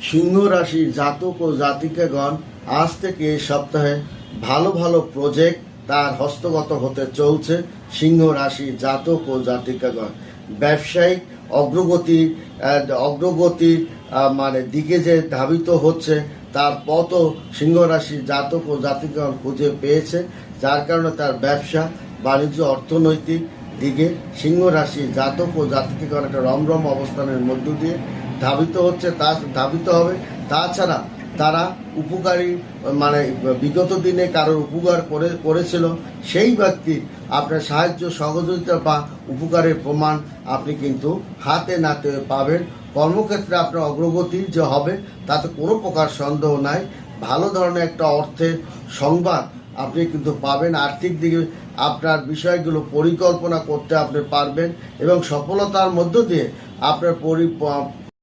সিংহ রাশির জাতক ও জাতিকাগণ আজ থেকে এই সপ্তাহে ভালো ভালো প্রজেক্ট তার হস্তগত হতে চলছে। সিংহ রাশির জাতক ও জাতিকাগণ ব্যবসায়িক অগ্রগতির মানে দিকে যে ধাবিত হচ্ছে তার পথও সিংহ রাশির জাতক ও জাতিকাগণ খুঁজে পেয়েছে, যার কারণে তার ব্যবসা বাণিজ্য অর্থনৈতিক দিকে সিংহ রাশির জাতক ও জাতিকাগণ একটা রমরম অবস্থানের মধ্য দিয়ে ধাবিত হবে। তাছাড়া তারা উপকারী মানে বিগত দিনে কারোর উপকার করেছিল সেই ব্যক্তি আপনার সাহায্য সহযোগিতা বা উপকারের প্রমাণ আপনি কিন্তু হাতে নাতে পাবেন। কর্মক্ষেত্রে আপনার অগ্রগতি যে হবে তাতে কোনো প্রকার সন্দেহ নাই। ভালো ধরনের একটা অর্থের সংবাদ আপনি কিন্তু পাবেন। আর্থিক দিকে আপনার বিষয়গুলো পরিকল্পনা করতে আপনি পারবেন এবং সফলতার মধ্য দিয়ে আপনার